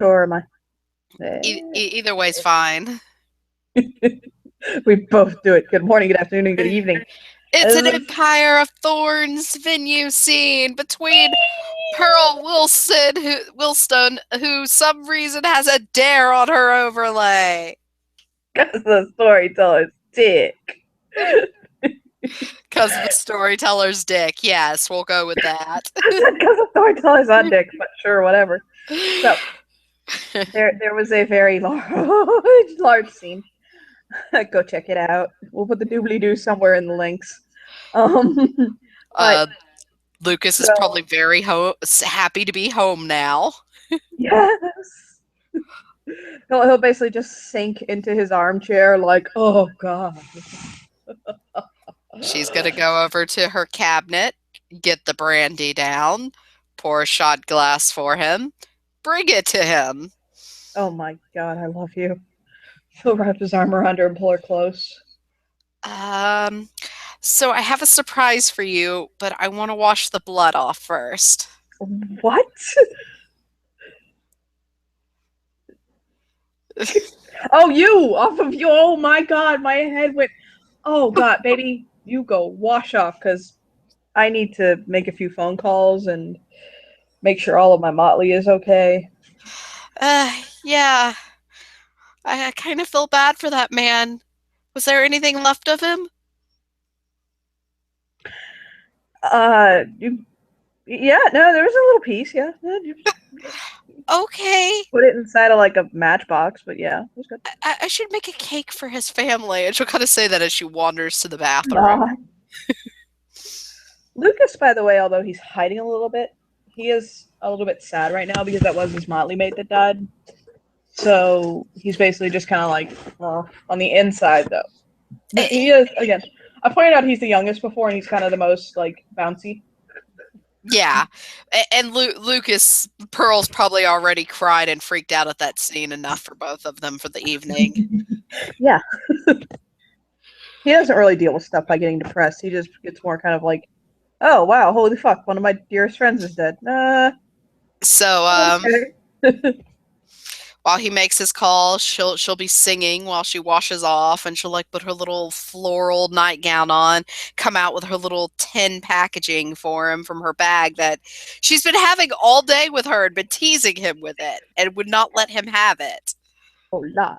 Or am I? Either way's fine. We both do it. Good morning, good afternoon, good evening. It's an Uh, Empire of Thorns venue scene between Pearl Wilson, who some reason has a dare on her overlay. Because the storyteller's dick. Because of the storyteller's dick. Yes, we'll go with that. I said because the storyteller's on dick, but sure, whatever. So there was a very large scene. Go check it out. We'll put the doobly doo somewhere in the links. Um, but uh, Lucas is so probably very happy to be home now. yes, he'll basically just sink into his armchair like, oh god. She's gonna go over to her cabinet, get the brandy down, pour a shot glass for him, bring it to him. Oh my god, I love you. He'll wrap his arm around her and pull her close. Um, so I have a surprise for you, but I want to wash the blood off first. What? Oh, you! Off of you! Oh my god, my head went. Oh god, baby, you go wash off because I need to make a few phone calls and make sure all of my motley is okay. Yeah, I kind of feel bad for that man. Was there anything left of him? You, yeah, no, there was a little piece, yeah. Yeah, you Okay, put it inside of like a matchbox, but yeah, it was good. I should make a cake for his family. And she'll kind of say that as she wanders to the bathroom. Nah. Lucas, by the way, although he's hiding a little bit, he is a little bit sad right now because that was his motley mate that died. So he's basically just kind of like, well, on the inside though. Eh, He is again. I pointed out he's the youngest before, and he's kind of the most like bouncy. Yeah, and Lucas Pearl's probably already cried and freaked out at that scene enough for both of them for the evening. Yeah, he doesn't really deal with stuff by getting depressed. He just gets more kind of like, oh wow, holy fuck, one of my dearest friends is dead. So, Okay. while he makes his call, she'll be singing while she washes off, and she'll like put her little floral nightgown on, come out with her little tin packaging for him from her bag that she's been having all day with her and been teasing him with it and would not let him have it. Oh lord,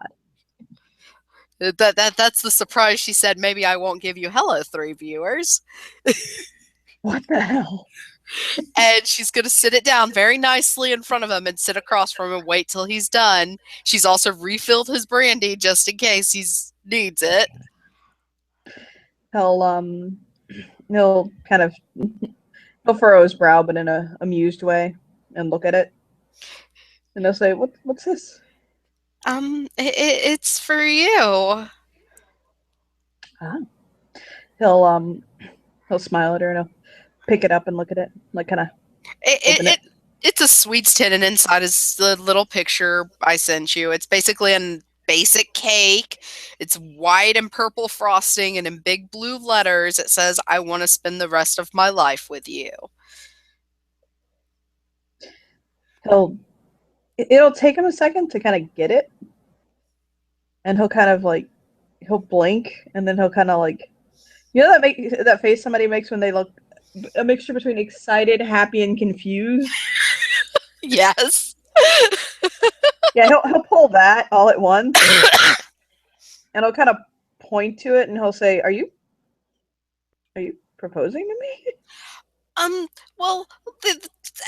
That's the surprise. She said, "Maybe I won't give you hello, three viewers." what the hell? And she's going to sit it down very nicely in front of him and sit across from him and wait till he's done. She's also refilled his brandy just in case he needs it. He'll he'll kind of he'll furrow his brow, but in a amused way, and look at it, and he'll say, what's this?" It's for you. Ah. He'll he'll smile at her and he'll pick it up and look at it, like kind of It, open it, it. it it's a sweets tin, and inside is the little picture I sent you. It's basically a basic cake. It's white and purple frosting, and in big blue letters, it says, "I want to spend the rest of my life with you." He'll it'll take him a second to kind of get it, and he'll kind of like he'll blink, and then he'll kind of like that face somebody makes when they look a mixture between excited, happy, and confused. Yes. Yeah, he'll pull that all at once, and he'll kind of point to it, and he'll say, are you proposing to me?" Um, well,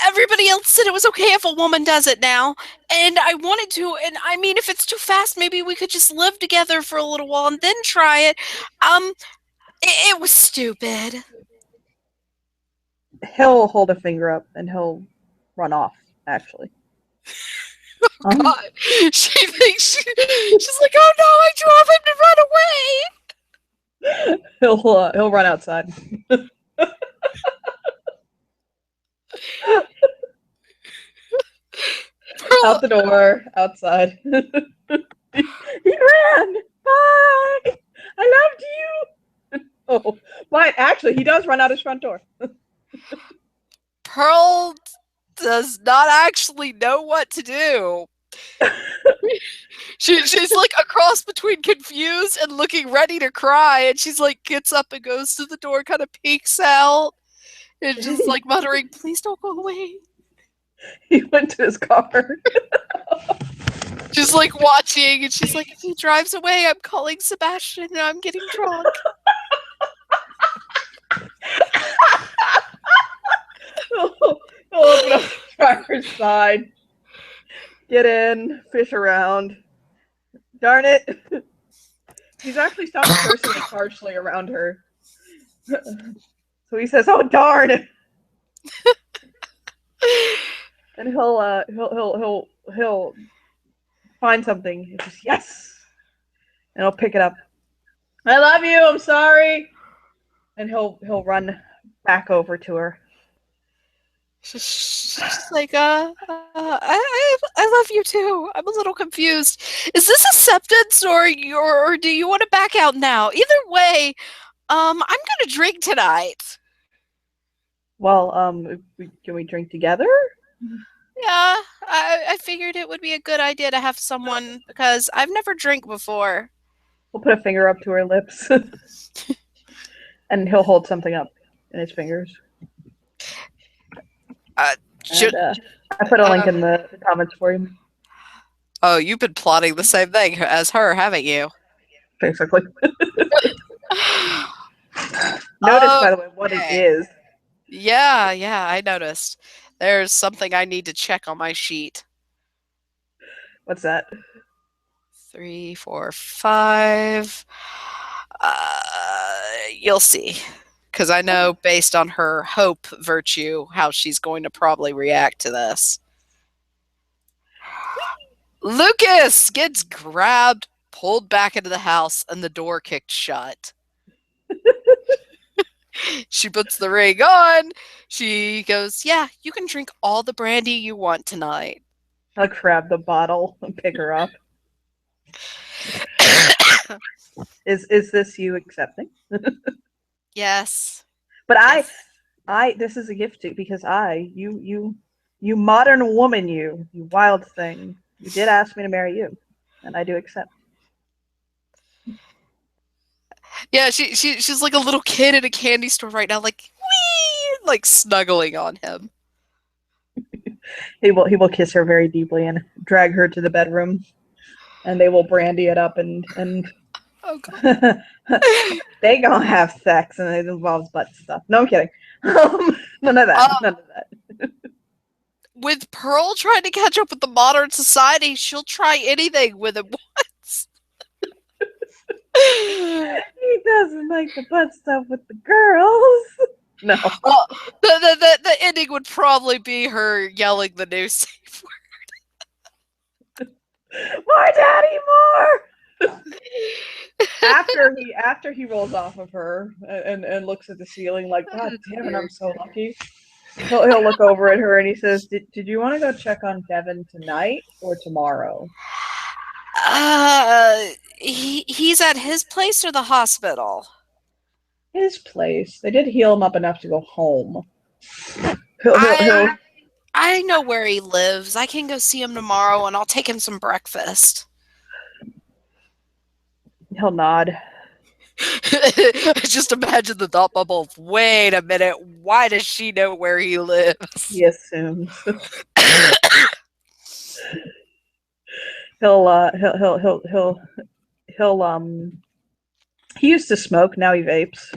everybody else said it was okay if a woman does it now, and I wanted to, and I mean, if it's too fast, maybe we could just live together for a little while and then try it. Um, it was stupid. He'll hold a finger up and he'll run off. Actually, um, God, she's like, oh no, I drove him to run away. he'll run outside. Pearl, Out the door, outside. He ran. Bye. I loved you. Oh, but actually, he does run out his front door. Pearl does not actually know what to do. She's like a cross between confused and looking ready to cry, and she's like gets up and goes to the door, kind of peeks out, and just like muttering, "Please don't go away." He went to his car. Just like watching, and she's like, "If he drives away, I'm calling Sebastian, and I'm getting drunk." He'll open up the driver's side, get in, fish around. Darn it. He's actually stopped cursing harshly around her. So he says, "Oh darn!" And he'll find something. He's just yes, and he'll pick it up. I love you. I'm sorry. And he'll run back over to her. She's like, I love you too. I'm a little confused. Is this acceptance, or do you want to back out now? Either way, I'm gonna drink tonight. Well, can we drink together? Yeah, I figured it would be a good idea to have someone because I've never drank before. We'll put a finger up to her lips, and he'll hold something up in his fingers. Should, And, I put a link in the comments for you. Oh, you've been plotting the same thing as her, haven't you? Basically. Notice, by the way, what it is. Yeah, I noticed. There's something I need to check on my sheet. What's that? 3, 4, 5. You'll see. Because I know based on her hope virtue how she's going to probably react to this. Lucas gets grabbed, pulled back into the house, and the door kicked shut. She puts the ring on. She goes, "Yeah, you can drink all the brandy you want tonight." I'll grab the bottle and pick her up. Is this you accepting? Yes. But Yes. I this is a gift to because you modern woman, you wild thing. You did ask me to marry you, and I do accept. Yeah, she's like a little kid in a candy store right now, like wee, like snuggling on him. He will kiss her very deeply and drag her to the bedroom, and they will brandy it up and Oh god. they gonna have sex and it involves butt stuff. No, I'm kidding. None of that. None of that. With Pearl trying to catch up with the modern society, she'll try anything with him once. He doesn't like the butt stuff with the girls. No. Well, the ending would probably be her yelling the new safe word. More daddy, more. after he rolls off of her and looks at the ceiling like, God damn it, I'm so lucky. He'll look over at her and he says, Did you want to go check on Devin tonight or tomorrow? He's at his place or the hospital? His place. They did heal him up enough to go home. He'll I know where he lives. I can go see him tomorrow and I'll take him some breakfast. He'll nod. Just imagine the thought bubble. Wait a minute. Why does she know where he lives? He assumes. He'll he used to smoke, now he vapes.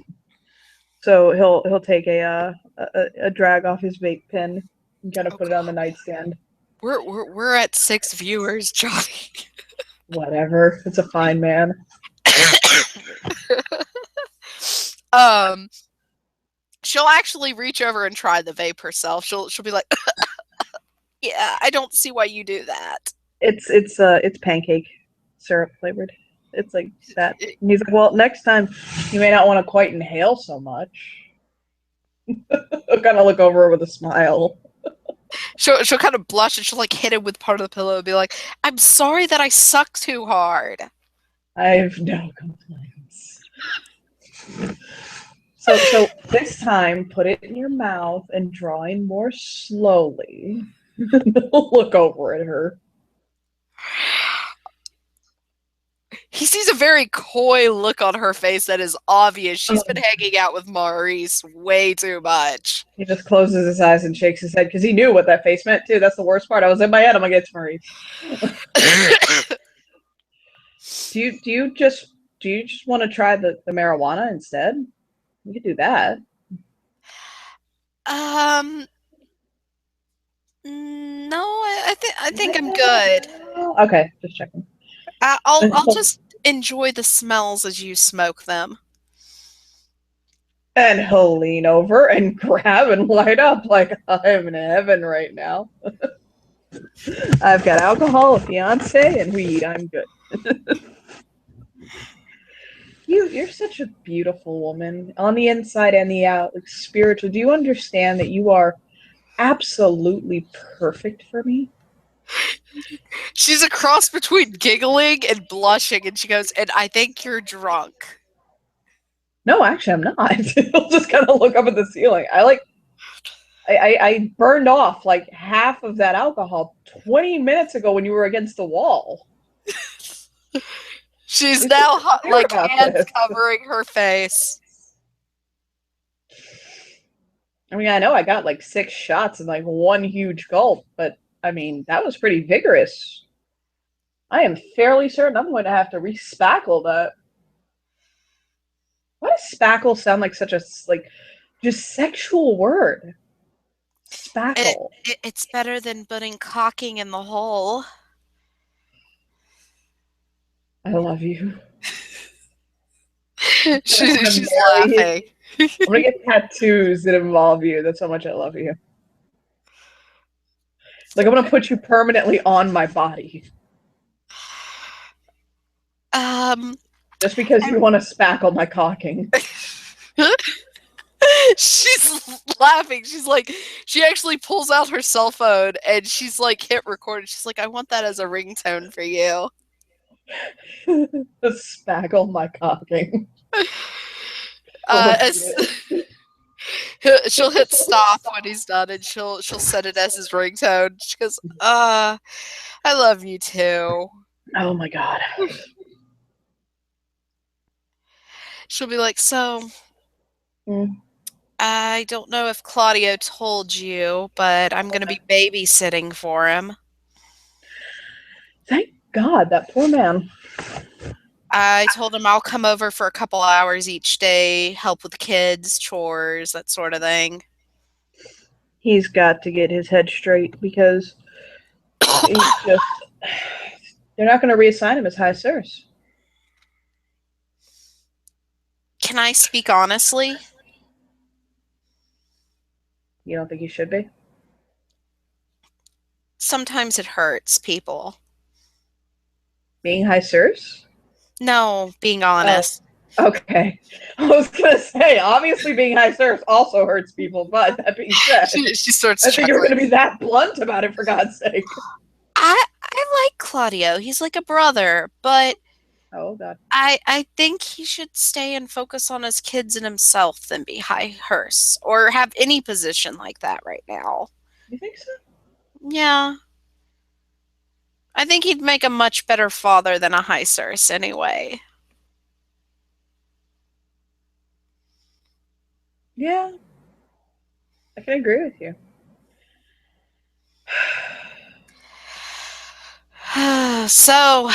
So he'll take a drag off his vape pen and kind of put it on the nightstand. We're at 6 viewers, Johnny. Whatever. It's a fine man. She'll actually reach over and try the vape herself. She'll be like, "Yeah, I don't see why you do that." It's pancake syrup flavored. It's like that. And he's like, "Well, next time you may not want to quite inhale so much." I'll kind of look over her with a smile. She'll kind of blush and she'll like hit him with part of the pillow and be like, "I'm sorry that I suck too hard." I have no complaints. So this time, put it in your mouth and draw in more slowly. Look over at her. he sees a very coy look on her face that is obvious. She's been Oh, hanging out with Maurice way too much. he just closes his eyes and shakes his head because he knew what that face meant too. That's the worst part. I was in my head. I'm like, it's Maurice. Do you just want to try the marijuana instead? We could do that. um, no, I think I'm good. Okay, just checking. I'll just enjoy the smells as you smoke them. And he'll lean over and grab and light up like I'm in heaven right now. I've got alcohol, a fiance, and weed. I'm good. You're such a beautiful woman on the inside and the out, like spiritual. Do you understand that you are absolutely perfect for me? She's a cross between giggling and blushing, and she goes, "And I think you're drunk." No, actually, I'm not. He'll just kind of look up at the ceiling. I burned off like half of that alcohol 20 minutes ago when you were against the wall. She's You're supposed now to clear like about hands this. covering her face. I mean, I know I got like 6 shots in like one huge gulp, but I mean, that was pretty vigorous. I am fairly certain I'm going to have to respackle that. Why does spackle sound like such a like just sexual word? It, Spackle. it's better than putting cocking in the hole. I love you. I want to She's marry you. laughing. I'm gonna get tattoos that involve you. That's how much I love you. Like I'm gonna put you permanently on my body Um, just because and you want to spackle my cocking. she's laughing. She's like, she actually pulls out her cell phone and she's like, hit record. She's like, I want that as a ringtone for you. Just spackle my cocking. She'll Uh, repeat as it. she'll hit stop when he's done, and she'll set it as his ringtone. She goes, I love you too." Oh my god. She'll be like, "So, Mm. I don't know if Claudio told you, but I'm going to be babysitting for him. Thank God, that poor man. I told him I'll come over for a couple hours each day, help with the kids, chores, that sort of thing." He's got to get his head straight because he's just. They're not going to reassign him as high source. Can I speak honestly? You don't think he should be? Sometimes it hurts people. Being high source? No, being Oh, honest. okay. I was gonna say, obviously being high source also hurts people, but that being said, She starts I think you were chuckling. gonna be that blunt about it for God's sake. I like Claudio. He's like a brother, but Oh God. I think he should stay and focus on his kids and himself than be high hearse or have any position like that right now. You think so? Yeah. I think he'd make a much better father than a high source anyway. Yeah, I can agree with you. So,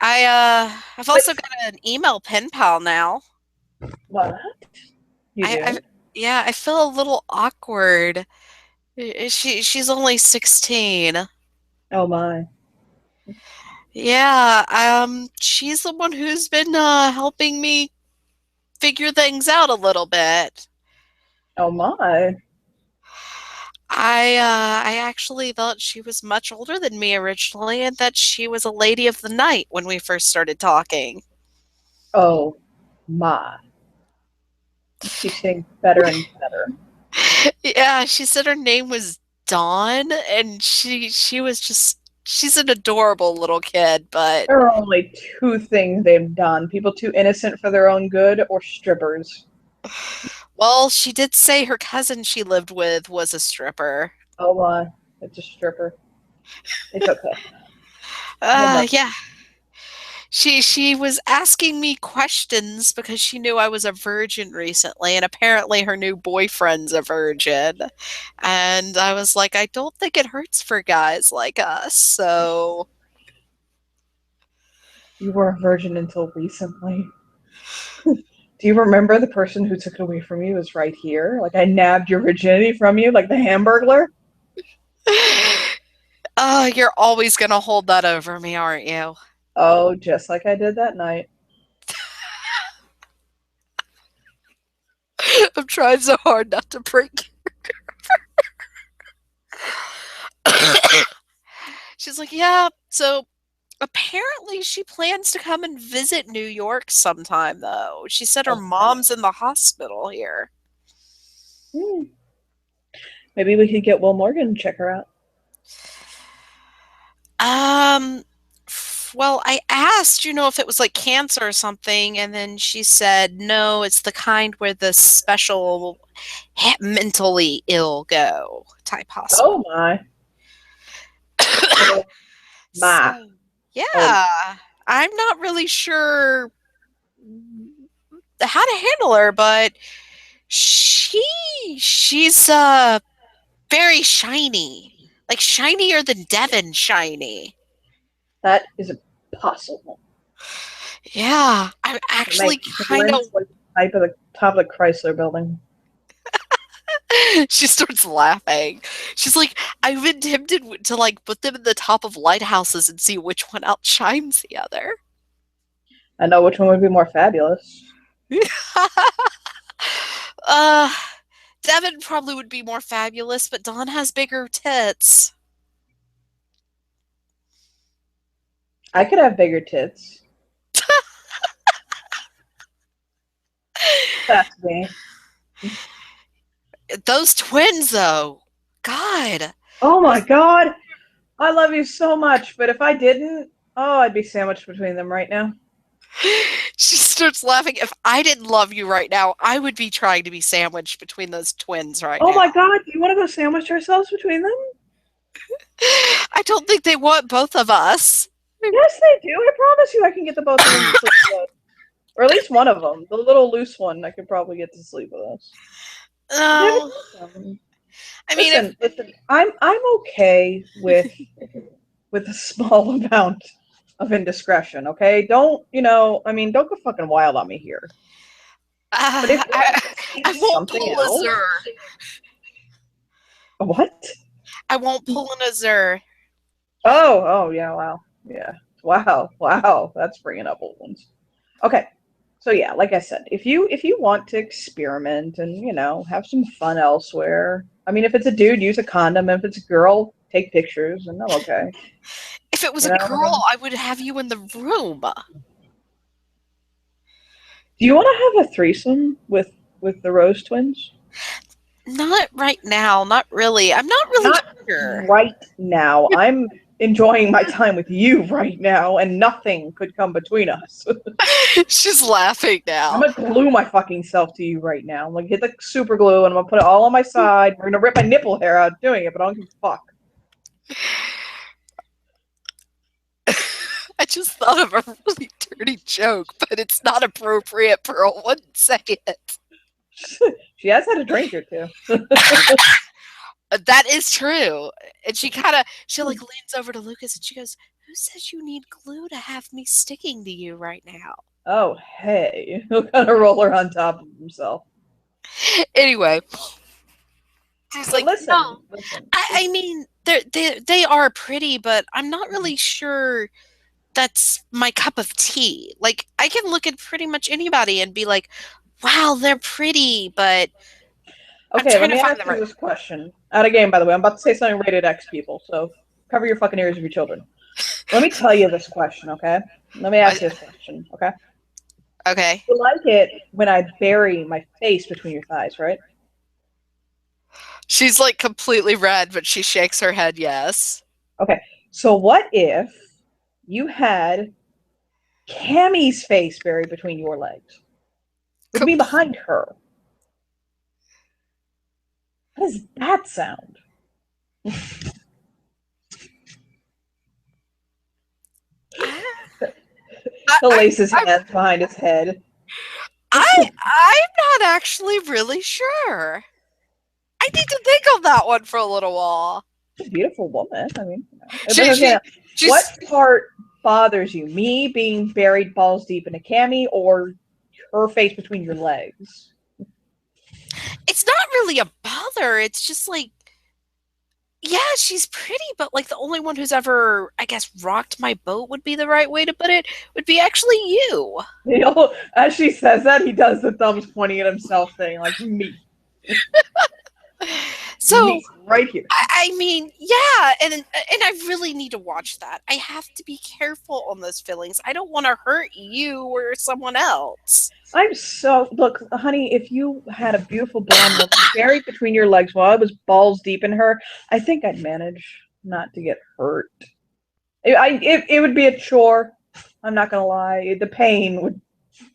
I've But also got an email pen pal now. what? You I do? yeah, I feel a little awkward. She's only 16. Oh my. Yeah, she's the one who's been helping me figure things out a little bit. Oh my. I actually thought she was much older than me originally and that she was a lady of the night when we first started talking. Oh my. Keeps getting better and better. Yeah, she said her name was Dawn and she was just she's an adorable little kid, but There are only two things they've done: people too innocent for their own good, or strippers. well, she did say her cousin she lived with was a stripper. Oh my. It's a stripper. It's okay. I love Yeah, She was asking me questions because she knew I was a virgin recently, and apparently her new boyfriend's a virgin. And I was like, I don't think it hurts for guys like us. So You were a virgin until recently. Do you remember the person who took it away from you was right here? Like I nabbed your virginity from you, like the Hamburglar? you're always gonna hold that over me, aren't you? Oh, just like I did that night. I'm trying so hard not to break. She's like, yeah, so apparently she plans to come and visit New York sometime, though. She said her Okay. mom's in the hospital here. Hmm. Maybe we could get Will Morgan and check her out. Um, well, I asked, if it was like cancer or something, and then she said, no, it's the kind where the special mentally ill go type Oh hospital. my. Oh my. So, Oh, yeah, I'm not really sure how to handle her, but she she's very shiny. Like shinier than Devon shiny. that is impossible. Yeah, I'm To make actually kind of humans like the type of the top of the Chrysler building. she starts laughing. She's like, I've been tempted to like put them in the top of lighthouses and see which one outshines the other. I know which one would be more fabulous. uh Devin probably would be more fabulous, but Dawn has bigger tits. I could have bigger tits. That's me. Those twins though. God. Oh my god. I love you so much, but if I didn't, oh, I'd be sandwiched between them right now. She starts laughing. If I didn't love you right now, I would be trying to be sandwiched between those twins right Oh now. my god, do you want to go sandwich ourselves between them? I don't think they want both of us. Yes, they do. I promise you I can get the both of them to sleep with us. Or at least one of them. The little loose one I could probably get to sleep with us. Devin, No. awesome. I mean, if Listen. I'm okay with a small amount of indiscretion. Okay, don't don't go fucking wild on me here. But if you I, want to see I won't something pull a else, Zer. what? I won't pull an Azur. Oh, yeah, wow, yeah, wow. That's bringing up old ones. Okay, so yeah, like I said, if you want to experiment and have some fun elsewhere, I mean, if it's a dude, use a condom. If it's a girl, take pictures, and I'm okay. If it was You a know, girl, I would have you in the room. do you want to have a threesome with the Rose twins? Not right now. Not really. I'm not really Not sure. right now. I'm enjoying my time with you right now, and nothing could come between us. She's laughing I'm now. gonna glue my fucking self to you right now. I'm gonna get the super glue and I'm gonna put it all on my side. We're gonna rip my nipple hair out doing it, but I don't give a fuck. I just thought of a really dirty joke, but it's not appropriate. Pearl wouldn't say it. She has had a drink or two. That is true. And she like leans over to Lucas and she goes, "Who says you need glue to have me sticking to you right now?" Oh, hey. He'll kind of roll her on top of himself. Anyway, she's But like, listen, "No, listen. I mean they are pretty, but I'm not really sure that's my cup of tea. Like I can look at pretty much anybody and be like, wow, they're pretty, but I'm Okay, trying let to me find ask the you right." this question. Out of game, by the way. I'm about to say something rated X, people, so cover your fucking ears of your children. Let me tell you this question, okay? Let me I- ask you this question, okay? Okay. You like it when I bury my face between your thighs, right? She's like completely red, but she shakes her head yes. Okay, so what if you had Cammie's face buried between your legs? Would Com- be behind her. How does that sound? I, He'll I, lace his I, hands behind his head. I'm not actually really sure. I need to think on that one for a little while. She's a beautiful woman. I mean, but She, okay, she, now, what she's. part bothers you? Me being buried balls deep in a cami, or her face between your legs? It's not really a bother. It's just like, yeah, she's pretty, but like the only one who's ever, I guess, rocked my boat would be the right way to put it, would be actually you. You know, as she says that, he does the thumbs pointing at himself thing, like me, So me, right here. I mean, yeah, and I really need to watch that. I have to be careful on those feelings. I don't want to hurt you or someone else. I'm so look, honey. If you had a beautiful blonde woman buried between your legs while I was balls deep in her, I think I'd manage not to get hurt. It would be a chore. I'm not gonna lie. The pain would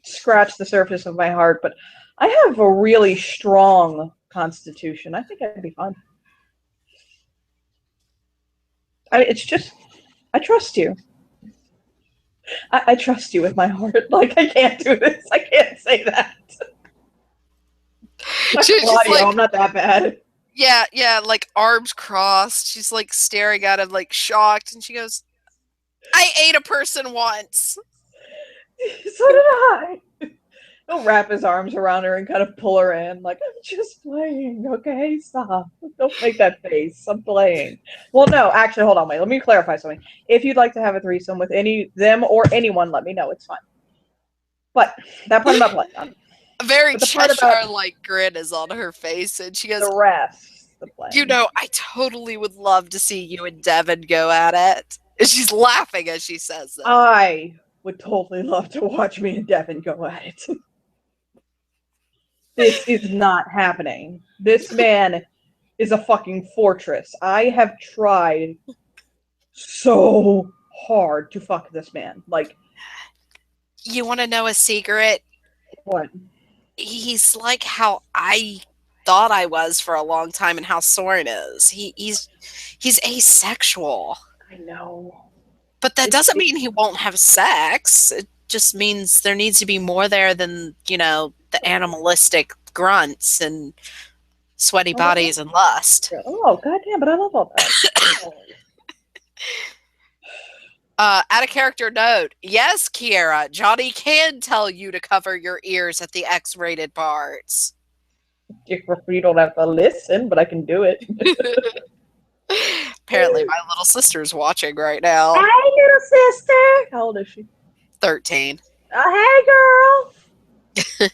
scratch the surface of my heart, but I have a really strong constitution. I think I'd be fine. It's just I trust you. I trust you with my heart. Like I can't do this. I can't say that. She's just Claudio, like, I'm not that bad. yeah, like arms crossed. She's like staring at him, like shocked, and she goes, "I ate a person once." So did I. He'll wrap his arms around her and kind of pull her in, like, I'm just playing, okay? Stop. Don't make that face. I'm playing. Well, no, actually, hold on, wait. Let me clarify something. If you'd like to have a threesome with them or anyone, let me know. It's fine. But that part I'm not playing. A very But the part about Cheshire-like grin is on her face, and she goes, the rest, the playing. I totally would love to see you and Devin go at it. And she's laughing as she says this. I would totally love to watch me and Devin go at it. This is not happening. This man is a fucking fortress. I have tried so hard to fuck this man. Like, You want to know a secret? what? He's like how I thought I was for a long time, and how Soren is. He's asexual, I know. but that It's doesn't mean he won't have sex. It just means there needs to be more there than the animalistic grunts and sweaty bodies and lust. oh goddamn! But I love all that. Add a character note. Yes, Kiera, Johnny can tell you to cover your ears at the X-rated parts. You don't have to listen, but I can do it. Apparently, my little sister's watching right now. Hey, little sister. How old is she? 13. Oh, hey, girl.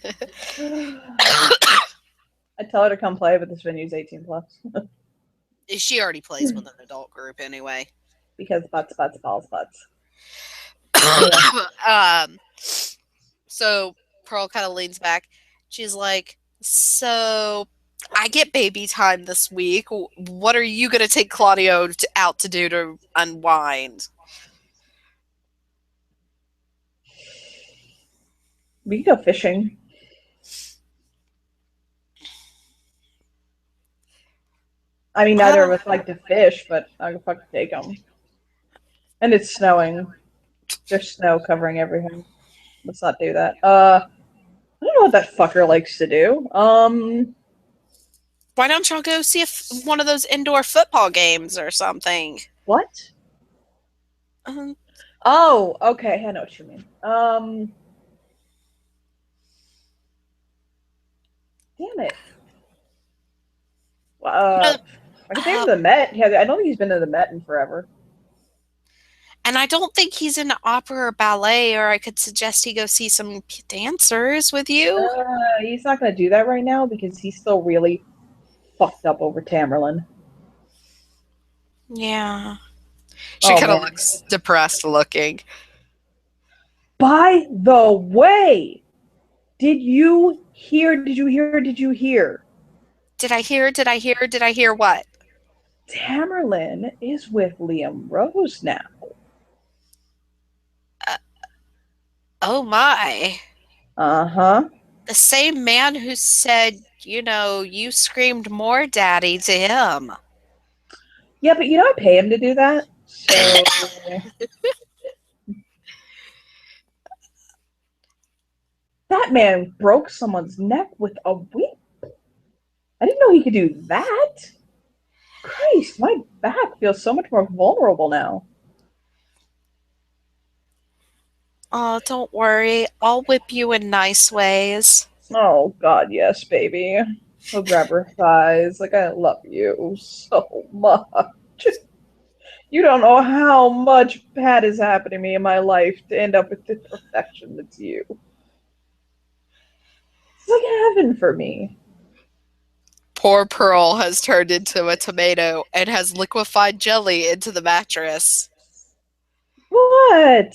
I tell her to come play, but this venue's 18 plus. She already plays with an adult group anyway. Because butts, balls, butts. um, so Pearl kind of leans back. She's like, "So I get baby time this week. What are you going to take Claudio out to do to unwind?" We can go fishing. I mean, neither of us like to fish, but I can fucking take them. And it's snowing. There's snow covering everything. Let's not do that. I don't know what that fucker likes to do. Why don't y'all go see one of those indoor football games or something? What? Um, Oh, okay. I know what you mean. Damn it. I can take him to the Met. Yeah, I don't think he's been to the Met in forever. and I don't think he's into opera or ballet, or I could suggest he go see some dancers with you. He's not going to do that right now because he's still really fucked up over Tamerlan. Yeah. She Oh, kind of man. looks depressed looking. By the way, did you hear? Did you hear? Did you hear? Did I hear? Did I hear? Did I hear what? Tamerlan is with Liam Rose now. Oh my. Uh-huh. The same man who said, you screamed more daddy to him. Yeah, but I pay him to do that. So That man broke someone's neck with a whip. I didn't know he could do that. Christ, my back feels so much more vulnerable now. Oh, don't worry. I'll whip you in nice ways. Oh, God, yes, baby. He'll grab her thighs. Like, I love you so much. You don't know how much bad has happened to me in my life to end up with the perfection that's you. It's like heaven for me. Poor Pearl has turned into a tomato and has liquefied jelly into the mattress. What?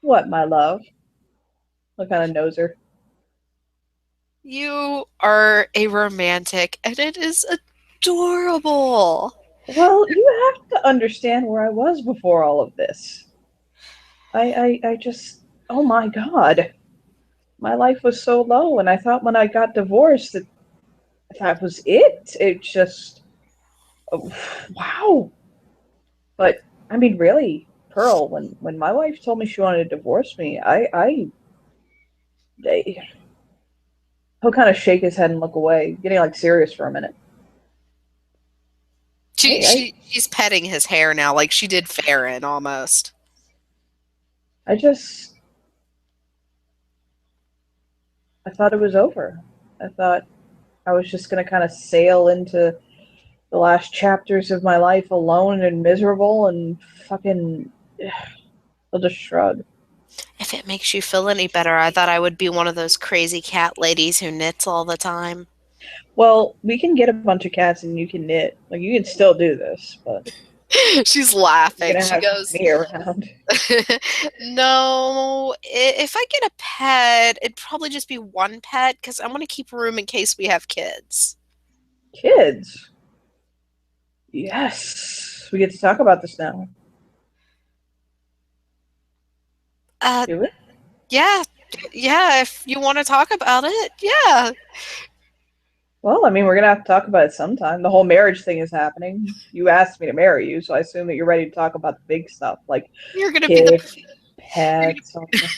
What, my love? What kind of noser? You are a romantic, and it is adorable. Well, you have to understand where I was before all of this. I just, oh my God. My life was so low, and I thought when I got divorced that that was it. It just, oh, wow. But I mean, really, Pearl, when my wife told me she wanted to divorce me, he'll kind of shake his head and look away, getting like serious for a minute. She's petting his hair now, like she did Farron almost. I just, I thought it was over. I thought I was just gonna kind of sail into the last chapters of my life alone and miserable and fucking. He'll just shrug. If it makes you feel any better, I thought I would be one of those crazy cat ladies who knits all the time. Well, we can get a bunch of cats and you can knit. Like you can still do this, but She's you're laughing. gonna She have goes, me around. No, if I get a pet, it'd probably just be one pet because I want to keep room in case we have kids. Kids. Yes, we get to talk about this now. Uh, Do it. yeah, yeah, if you want to talk about it, yeah. Well, I mean, we're gonna have to talk about it sometime. The whole marriage thing is happening. You asked me to marry you, so I assume that you're ready to talk about the big stuff, like You're gonna be the kids, pets, all that.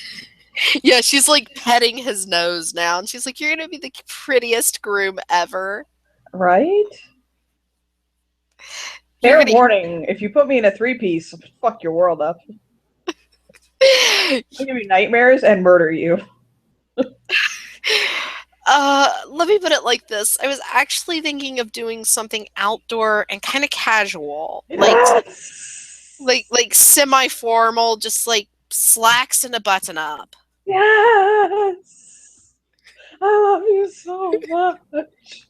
Yeah, she's like petting his nose now, and she's like, "You're gonna be the prettiest groom ever. Right? You're Fair gonna." warning: if you put me in a three-piece, I'll fuck your world up. I'll give you nightmares and murder you. Let me put it like this. I was actually thinking of doing something outdoor and kind of casual, Yes. like semi-formal, just like slacks and a button up. Yes. I love you so much.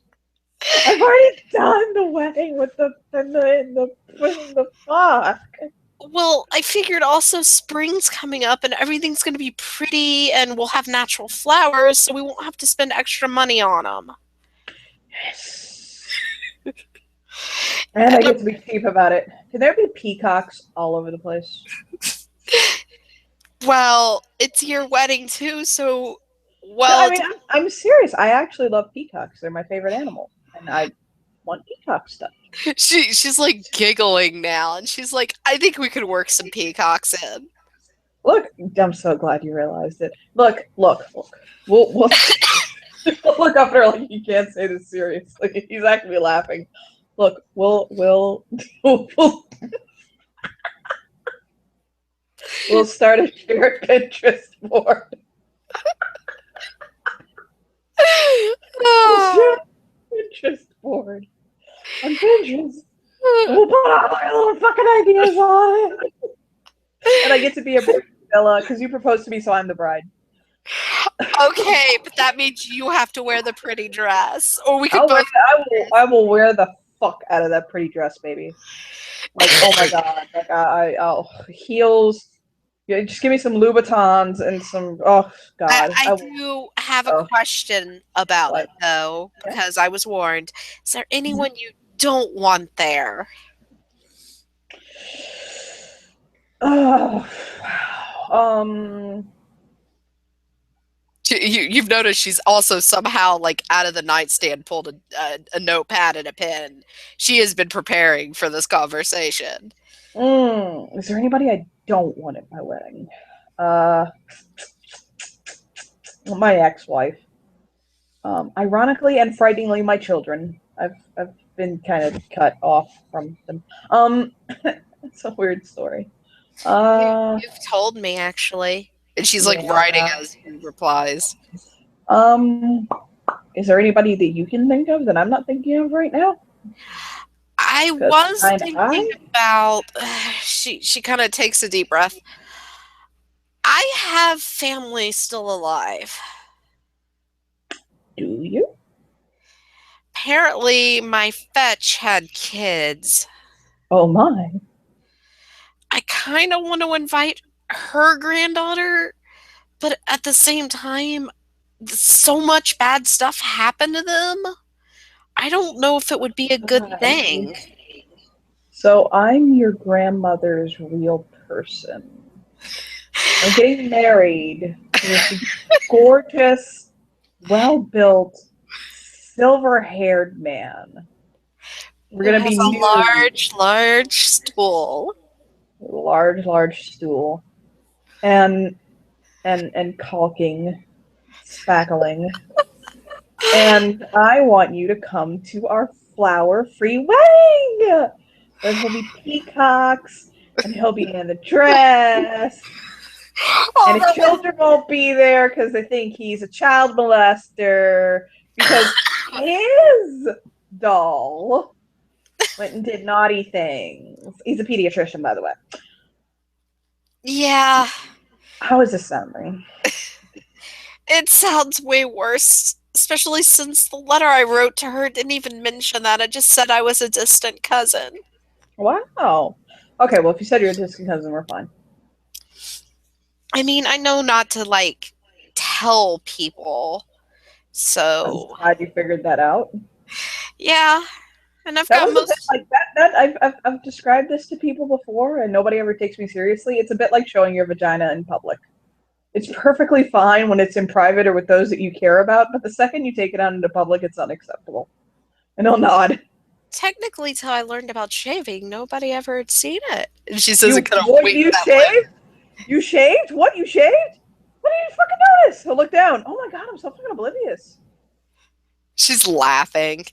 I've already done the wedding with the fuck. Well, I figured also spring's coming up and everything's going to be pretty and we'll have natural flowers, so we won't have to spend extra money on them. Yes. And I get to be cheap about it. Can there be peacocks all over the place? Well, it's your wedding too, so No, well, I mean, I'm serious. I actually love peacocks. They're my favorite animal. And I want peacock stuff. she's like giggling now, and she's like, "I think we could work some peacocks in." Look, I'm so glad you realized it. Look. We'll look up at her like you can't say this seriously. He's actually laughing. Look, we'll start a shared Pinterest board. We'll share a Pinterest board on Pinterest. And we'll put all our little fucking ideas on it. And I get to be a Bella because you proposed to me, so I'm the bride. Okay, but that means you have to wear the pretty dress, or we could I'll wear. both. I will wear the fuck out of that pretty dress, baby. Like, oh my god, like oh heels. Yeah, just give me some Louboutins and some. Oh god, I do have a oh, question about it what? though, Yeah. because I was warned. Is there anyone you don't want there? Oh, You've noticed she's also somehow like out of the nightstand pulled a notepad and a pen. She has been preparing for this conversation. is there anybody I don't want at my wedding? Uh, My ex-wife. Ironically and frighteningly, my children. I've been kind of cut off from them. It's a weird story. Uh, You've told me actually. And she's like writing yeah. as she replies. Um, is there anybody that you can think of that I'm not thinking of right now? I Because was kind of thinking I about she kind of takes a deep breath. I have family still alive. do you? Apparently my fetch had kids. Oh my. I kind of want to invite her granddaughter, but at the same time, so much bad stuff happened to them. I don't know if it would be a good I see. thing. So I'm your grandmother's real person. I'm getting married to this gorgeous, well-built, silver-haired man. We're Who gonna has be a nude, large stool. large stool, and caulking, spackling, and I want you to come to our flower-free wedding. There'll be peacocks, and he'll be in a dress, and Oh, his that was children won't be there because they think he's a child molester because his doll went and did naughty things. He's a pediatrician, by the way. yeah, How is this sounding? it sounds way worse, especially since the letter I wrote to her didn't even mention that. It just said I was a distant cousin. Wow. Okay, well, if you said you're a distant cousin, we're fine. I mean, I know not to like tell people. I'm So, glad you figured that out. yeah, and I've That got was a bit most. like that. I've described this to people before, and nobody ever takes me seriously. It's a bit like showing your vagina in public. It's perfectly fine when it's in private or with those that you care about, but the second you take it out into public, it's unacceptable. And he'll nod. Technically, till I learned about shaving, nobody ever had seen it. And she says it You kind of what? winks You that lip. shaved? You shaved? What? You shaved? What did you fucking notice? He'll look down. Oh my god, I'm so fucking oblivious. She's laughing.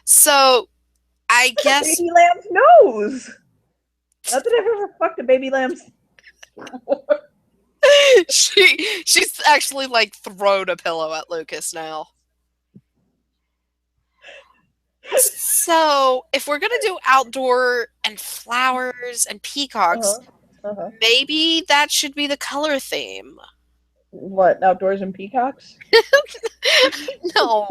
So, I It's like a guess baby lamb's nose. Not that I've ever fucked a baby lamb's. she's actually like thrown a pillow at Lucas now. So, if we're gonna do outdoor and flowers and peacocks, Uh-huh. Uh-huh. maybe that should be the color theme. What? Outdoors and peacocks? No,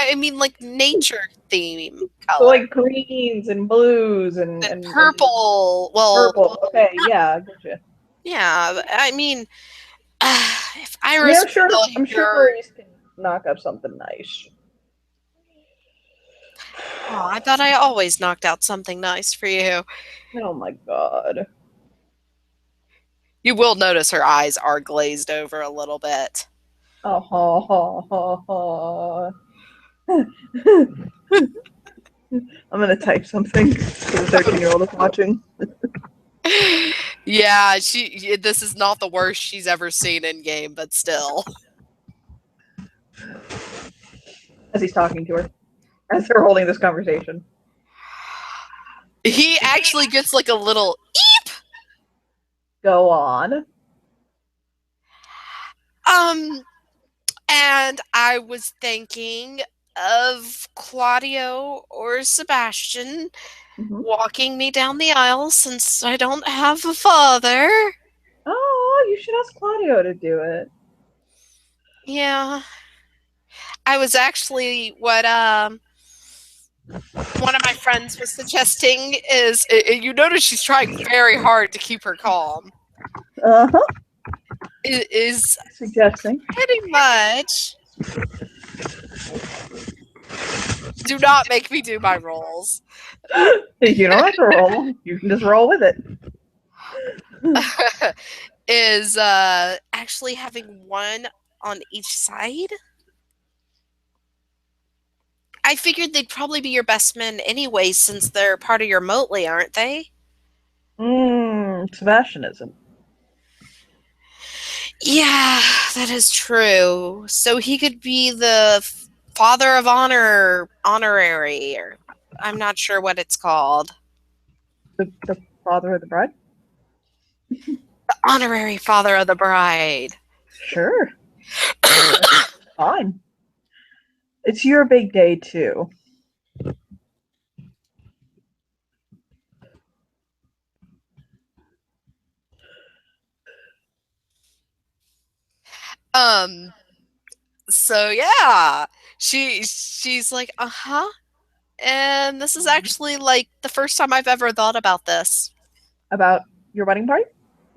I mean like nature theme So color. like greens and blues and And and purple. Well, purple. Okay, yeah, I get you. yeah. I mean, if I mean, Iris was still I'm sure here, Maurice can knock up something nice. oh, I thought I always knocked out something nice for you. Oh my god. You will notice her eyes are glazed over a little bit. Oh, ha, ha, ha, ha. I'm gonna type something for the 13-year-old is watching Yeah, she. This is not the worst she's ever seen in game, but still. as he's talking to her, as they're holding this conversation. He actually gets like a little eep. Go on. Um, and I was thinking of Claudio or Sebastian Mm-hmm. walking me down the aisle since I don't have a father. Oh, you should ask Claudio to do it. Yeah, I was actually what one of my friends was suggesting is you notice she's trying very hard to keep her calm. Uh huh. Is Suggesting. pretty much do not make me do my roles. You don't have to roll. You can just roll with it. Is actually having one on each side. I figured they'd probably be your best men anyway, since they're part of your motley, aren't they? Sebastian isn't. Yeah, that is true. So he could be the father of honor, honorary, or I'm not sure what it's called. The father of the bride? Honorary father of the bride. Sure. That's fine. It's your big day too. um, so yeah. She's like, "Uh-huh." And this is actually like the first time I've ever thought about this. About your wedding party?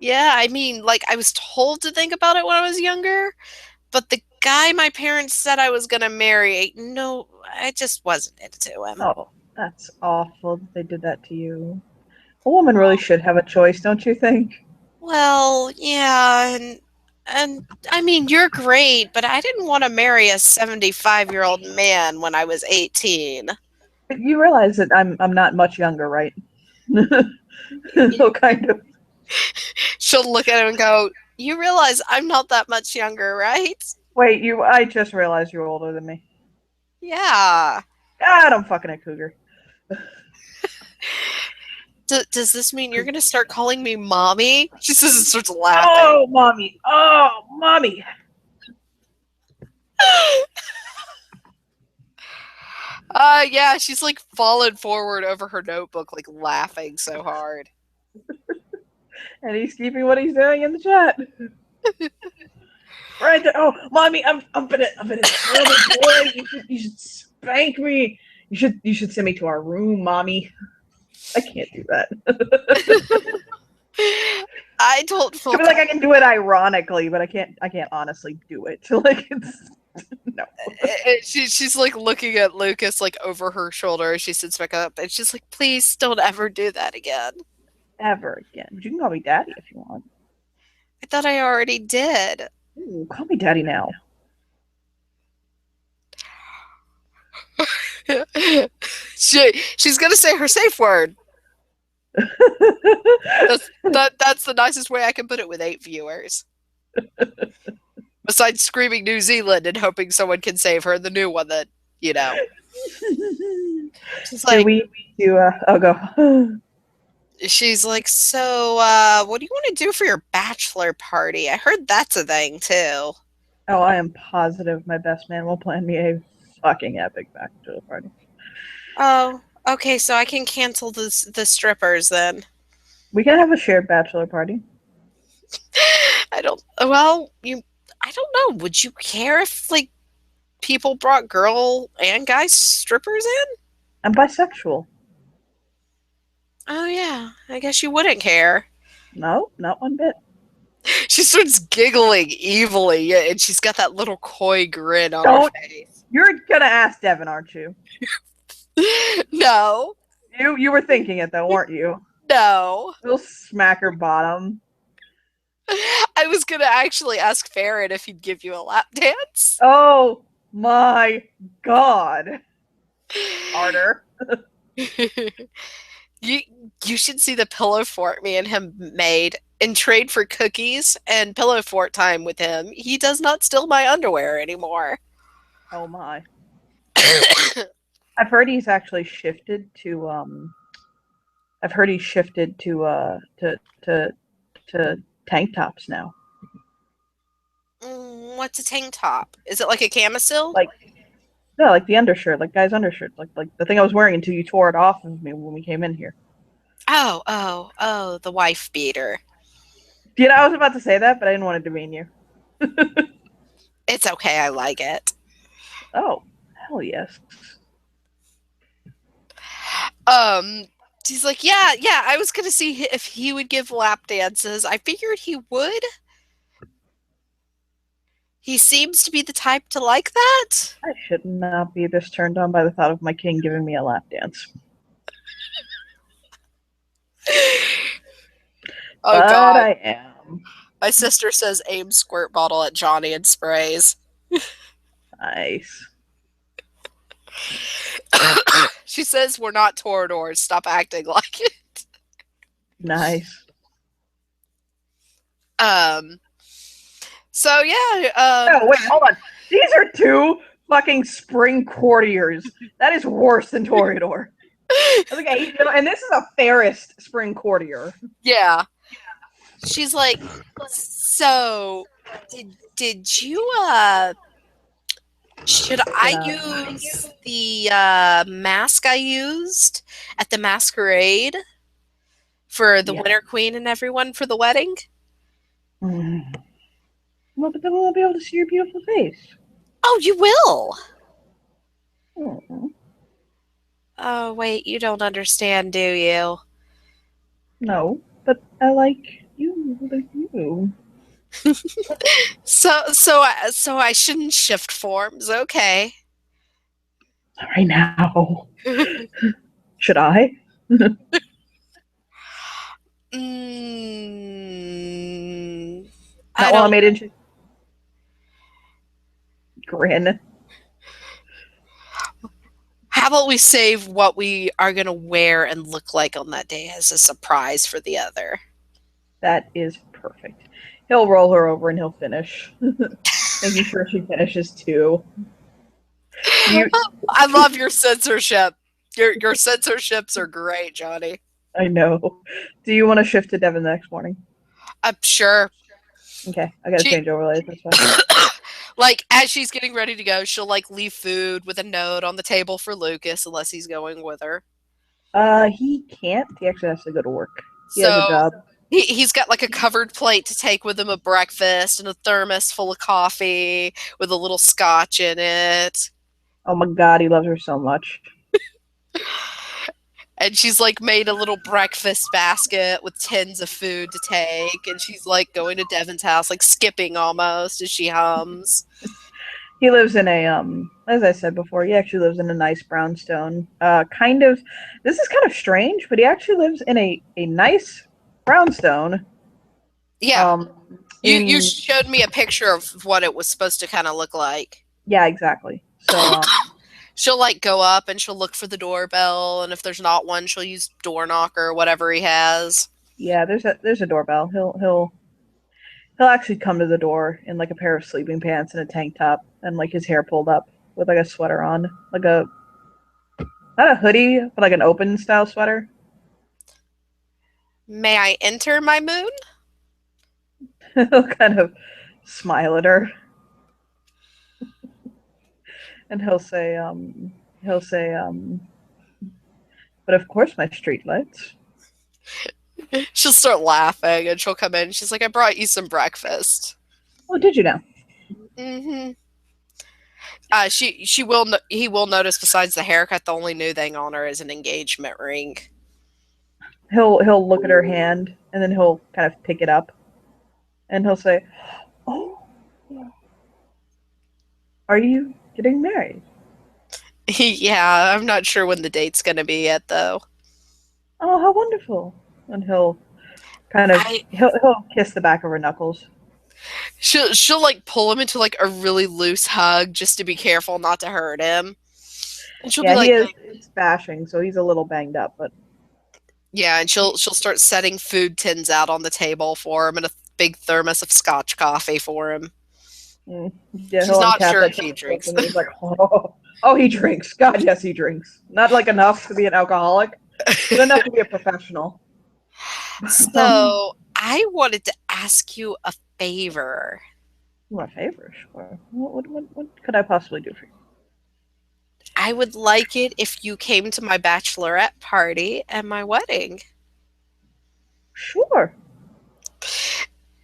Yeah, I mean, like I was told to think about it when I was younger, but the guy my parents said I was gonna marry, no, I just wasn't into him. Oh, that's awful that they did that to you. A woman really should have a choice, don't you think? Well, yeah, and I mean, you're great, but I didn't want to marry a 75-year-old man when I was 18. You realize that I'm not much younger, right? So kind of. She'll look at him and go, "You realize I'm not that much younger, right?" Wait, you I just realized you're older than me. Yeah. God, I'm fucking a cougar. Does this mean you're going to start calling me mommy? She says and starts laughing. Oh, mommy. Oh, mommy. Yeah, she's like fallen forward over her notebook, like laughing so hard. And he's keeping what he's doing in the chat. Right there. Oh, mommy, I'm gonna terrible boy. You should spank me. You should send me to our room, mommy. I can't do that. I don't I feel feel like I can do it ironically, but I can't honestly do it. Like it's no. she's like looking at Lucas like over her shoulder as she sits back up, and she's like, "Please don't ever do that again." Ever again. But you can call me daddy if you want. I thought I already did. Ooh, call me daddy now. She's gonna say her safe word. That's the nicest way I can put it with 8 viewers. Besides screaming New Zealand and hoping someone can save her, the new one that you know. She's Do like, we do I'll go. she's like, so what do you want to do for your bachelor party? I heard that's a thing too. Oh, I am positive my best man will plan me a fucking epic bachelor party. Oh, okay, so I can cancel the strippers then. We can have a shared bachelor party. I don't. Well, you. I don't know. Would you care if like people brought girl and guy strippers in? I'm bisexual. Oh yeah, I guess you wouldn't care. No, not one bit. She starts giggling evilly, and she's got that little coy grin on her Don't. face. You're gonna ask Devin, aren't you? No, You were thinking it though, weren't you? no. We'll smack her bottom. I was gonna actually ask Farron if he'd give you a lap dance. Oh my god. Harder. you you should see the pillow fort me and him made. In trade for cookies and pillow fort time with him, he does not steal my underwear anymore. Oh my. I've heard he's actually shifted to I've heard he's shifted to tank tops now. What's a tank top? Is it like a camisole? Like no, like the undershirt, like guys' undershirts, like the thing I was wearing until you tore it off of me when we came in here. Oh, oh, oh, the wife beater. You know, I was about to say that, but I didn't want it to demean you. It's okay, I like it. Oh, hell yes. Um, she's like, yeah, yeah, I was gonna see if he would give lap dances. I figured he would. He seems to be the type to like that. I should not be this turned on by the thought of my king giving me a lap dance. Oh But God. I am. My sister says aim squirt bottle at Johnny and sprays. Nice. She says we're not Toradors. Stop acting like it. Nice. Um, So yeah, Oh, wait, hold on. These are two fucking spring courtiers. That is worse than Toreador. Okay, and this is a fairest spring courtier. yeah. She's like, so did you should Should I I? use the mask I used at the masquerade for the Yeah. Winter Queen and everyone for the wedding? Mm. Well, but then we won't be able to see your beautiful face. Oh, you will. Mm. Oh, wait, you don't understand, do you? No, but I like you. Like you. So I shouldn't shift forms, okay? All right now. Should I? mm, I Not while I'm don't. made into grin. How about we save what we are gonna wear and look like on that day as a surprise for the other? That is perfect. He'll roll her over and he'll finish, making sure she finishes too. Do you? I love your censorship. Your censorships are great, Johnny. I know. Do you want to shift to Devon the next morning? I'm sure. Okay, I gotta She change overlays. That's fine. like as she's getting ready to go, she'll like leave food with a note on the table for Lucas unless he's going with her. He can't. He actually has to go to work. He has a So job. he's got like a covered plate to take with him of breakfast and a thermos full of coffee with a little scotch in it. Oh my god, he loves her so much. And she's like made a little breakfast basket with tins of food to take. And she's like going to Devon's house, like skipping almost as she hums. He lives in a as I said before, he actually lives in a nice brownstone. Kind of this is kind of strange, but he actually lives in a nice brownstone. Yeah. Um You in showed me a picture of what it was supposed to kind of look like. Yeah, exactly. So She'll like go up and she'll look for the doorbell. And if there's not one, she'll use door knocker or whatever he has. yeah, there's a doorbell. He'll actually come to the door in like a pair of sleeping pants and a tank top and like his hair pulled up with like a sweater on, like a not a hoodie, but like an open style sweater. May I enter my moon? He'll kind of smile at her and he'll say but of course my street lights. She'll start laughing and she'll come in. She's like, I brought you some breakfast. Oh, did you know? hmm she will he will notice besides the haircut, the only new thing on her is an engagement ring. He'll look at her hand and then he'll kind of pick it up and he'll say, "Oh, are you getting married?" Yeah, I'm not sure when the date's gonna be yet though. Oh, how wonderful! And he'll kind of I he'll kiss the back of her knuckles. she'll like pull him into like a really loose hug just to be careful not to hurt him. And she'll be Yeah, he like, is. It's bashing, so he's a little banged up, but yeah, and she'll start setting food tins out on the table for him and a big thermos of scotch coffee for him. yeah, She's he'll not uncap sure that if he telescope drinks. and he's like, oh, he drinks. God, yes, he drinks. Not like enough to be an alcoholic, but enough to be a professional. So I wanted to ask you a favor. My favor, sure. What could I possibly do for you? I would like it if you came to my bachelorette party and my wedding. Sure.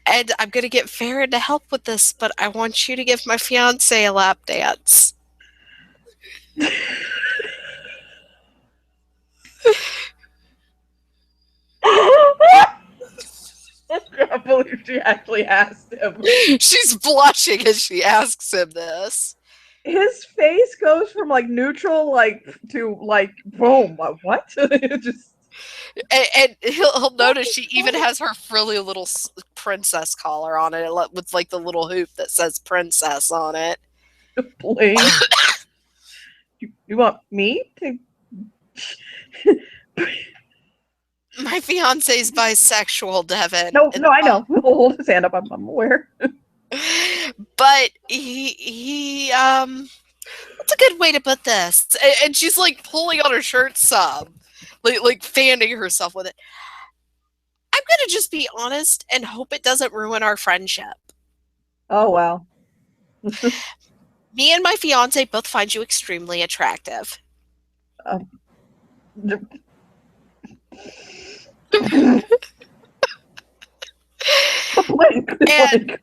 And I'm going to get Farron to help with this, but I want you to give my fiance a lap dance. I can't believe she actually asked him. She's blushing as she asks him this. His face goes from like neutral, like to like boom. What? Just And he'll notice she even has her frilly little princess collar on it with like the little hoop that says princess on it. bling. You want me to? My fiance's bisexual, Devin. No, And no, I know. He'll hold his hand up. I'm aware. But what's a good way to put this? And she's like pulling on her shirt some, like fanning herself with it. I'm gonna just be honest and hope it doesn't ruin our friendship. Oh wow. Me and my fiance both find you extremely attractive. Um, And like,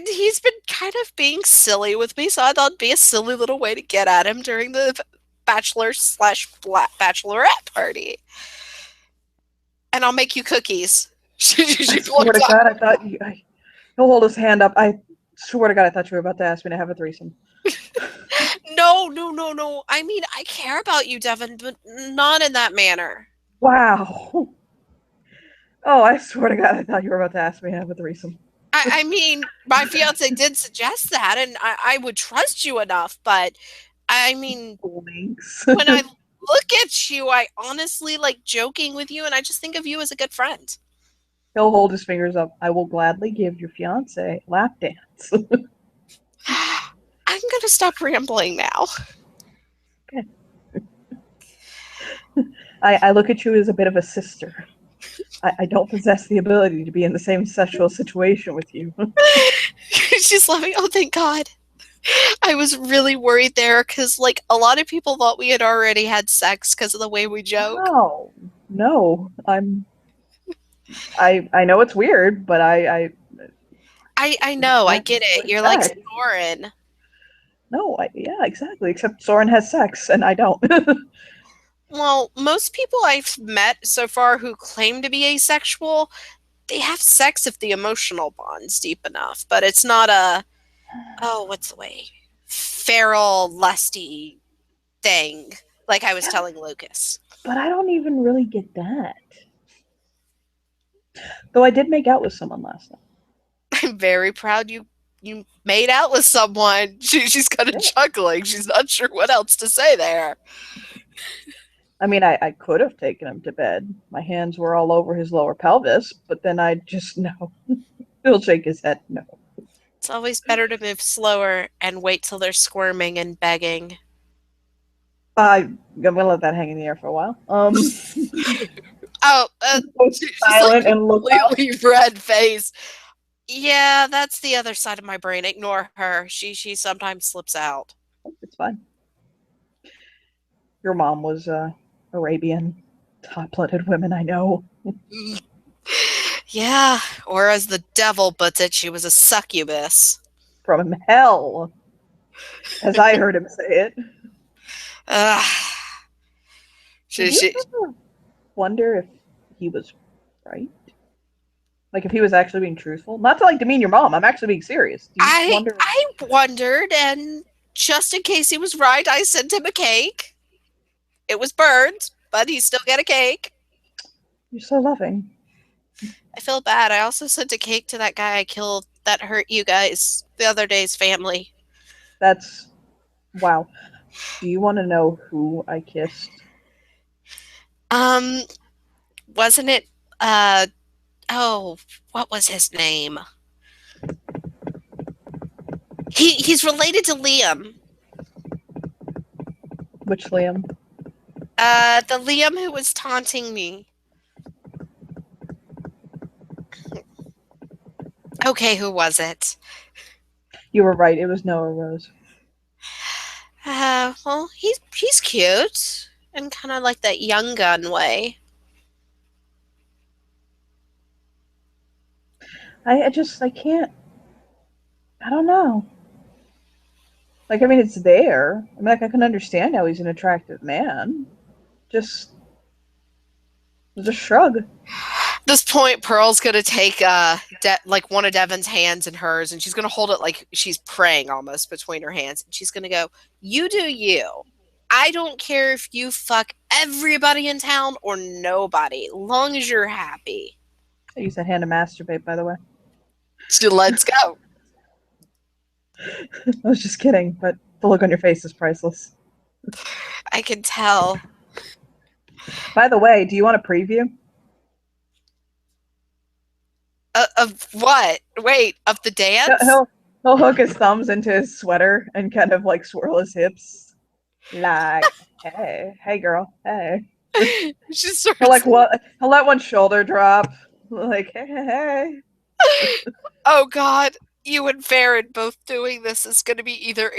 he's been kind of being silly with me, so I thought it'd be a silly little way to get at him during the bachelor slash bachelorette party. And I'll make you cookies. I She swear to looks up. God, I thought he'll hold his hand up. I swear to God, I thought you were about to ask me to have a threesome. No, no, no, no. I mean, I care about you, Devin, but not in that manner. Wow. Oh, I swear to God, I thought you were about to ask me to have a threesome. I mean, my fiance did suggest that, and I would trust you enough, but I mean, Links. when I look at you, I honestly like joking with you, and I just think of you as a good friend. He'll hold his fingers up. I will gladly give your fiance a lap dance. I'm gonna stop rambling now. Okay. I look at you as a bit of a sister. I don't possess the ability to be in the same sexual situation with you. She's laughing. Oh, thank God. I was really worried there because, like, a lot of people thought we had already had sex because of the way we joke. Oh no, I know it's weird, but I know, I can't get it. You're like expect. Soren. No, yeah, exactly. Except Soren has sex and I don't. Well, most people I've met so far who claim to be asexual, they have sex if the emotional bond's deep enough, but it's not a, oh, what's the way? Feral, lusty thing, like I was Yeah, telling Lucas. but I don't even really get that. Though I did make out with someone last night. I'm very proud you made out with someone. She's kind of Yeah. chuckling. She's not sure what else to say there. I mean, I could have taken him to bed. My hands were all over his lower pelvis, but then I just no. He'll shake his head. No. It's always better to move slower and wait till they're squirming and begging. I'm gonna let that hang in the air for a while. Oh, she's like Silent and look up. completely red face. Yeah, that's the other side of my brain. Ignore her. She sometimes slips out. It's fine. Your mom was Arabian, hot-blooded women. I know. Yeah, or as the devil puts it, she was a succubus. From hell, as I heard him say it. Ugh. Did She, you she, ever wonder if he was right? Like if he was actually being truthful? Not to like demean your mom. I'm actually being serious. Do you wonder? I wondered, and just in case he was right, I sent him a cake. It was burned, but he still got a cake. You're so loving. I feel bad. I also sent a cake to that guy I killed that hurt you guys the other day's family. That's wow. Do you want to know who I kissed? Um, wasn't it uh oh, what was his name? He's related to Liam. Which Liam? The Liam who was taunting me. Okay, who was it? You were right. It was Noah Rose. Well, he's cute and kind of like that young gun way. I can't. I don't know. Like I mean, it's there. I mean, like I can understand how he's an attractive man. Just just shrug. This point, Pearl's gonna take like one of Devin's hands in hers, and she's gonna hold it like she's praying almost between her hands, and she's gonna go, "You do you. I don't care if you fuck everybody in town or nobody, long as you're happy." I use that hand to masturbate, by the way. So let's go. I was just kidding, but the look on your face is priceless. I can tell. By the way, do you want a preview? Of what? Wait, of the He'll, dance? he'll he'll hook his thumbs into his sweater and kind of like swirl his hips, like, hey, girl, hey. She He'll starts. like what? He'll let one shoulder drop, like, hey. Oh God, you and Farron both doing this is going to be either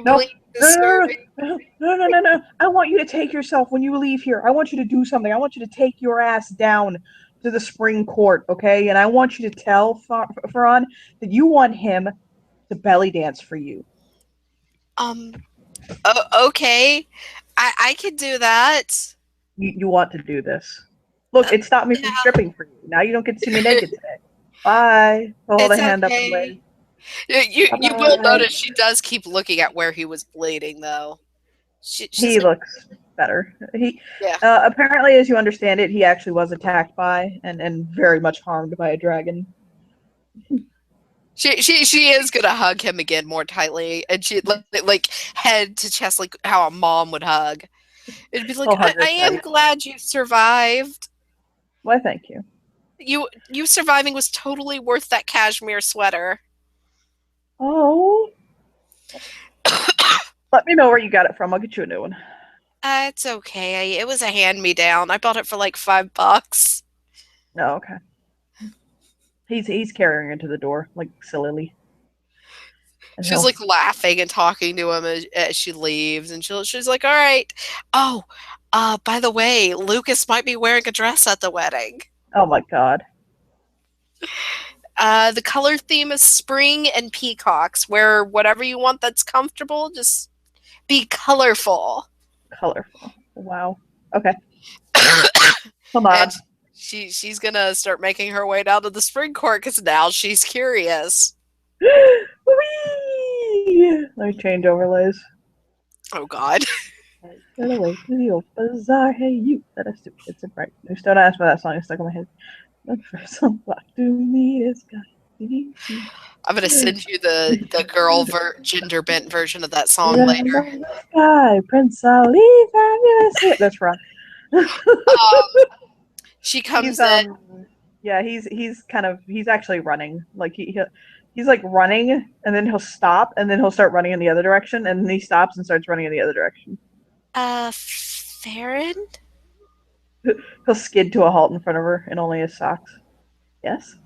No, extremely no, disturbing. no. I want you to take yourself when you leave here. I want you to do something. I want you to take your ass down to the spring court, okay? And I want you to tell Faran that you want him to belly dance for you. Um. Okay, I can do that. You want to do this. Look, it stopped me from Yeah, stripping for you. Now you don't get to see me naked today. Bye. He'll hold a it's hand up and wave. okay. You will Bye-bye. notice she does keep looking at where he was bleeding, though. She's He like, looks better. He yeah. apparently, as you understand it, he actually was attacked by and very much harmed by a dragon. She is gonna hug him again more tightly, and she like head to chest like how a mom would hug. It'd be like, He'll hug I her am tight. glad you survived. Why, thank you. You surviving was totally worth that cashmere sweater. Oh, let me know where you got it from. I'll get you a new one. It's okay. It was a hand me down. I bought it for like $5. No, okay. He's carrying her to the door like sillily, and She's he'll. like laughing and talking to him as she leaves, and she's like, "All right. Oh, by the way, Lucas might be wearing a dress at the wedding. Oh my God, The color theme is spring and peacocks. Wear whatever you want that's comfortable. Just be colorful." colorful. Wow. Okay, hold And on. she's gonna start making her way down to the spring court because now she's curious. Whee! Let me change overlays. Oh God. Get away to the old bazaar. Hey, you. That is stupid. It's a right. Just don't ask for that song. It's stuck in my head. Look for some block to me. It's got I'm gonna send you the gender bent version of that song later. Remember the sky, Prince Ali, fabulously. That's right. She he's comes in. yeah, he's kind of he's actually running. Like he's like running and then he'll stop and then he'll start running in the other direction and then he stops and starts running in the other direction. Farron? He'll skid to a halt in front of her in only his socks. Yes.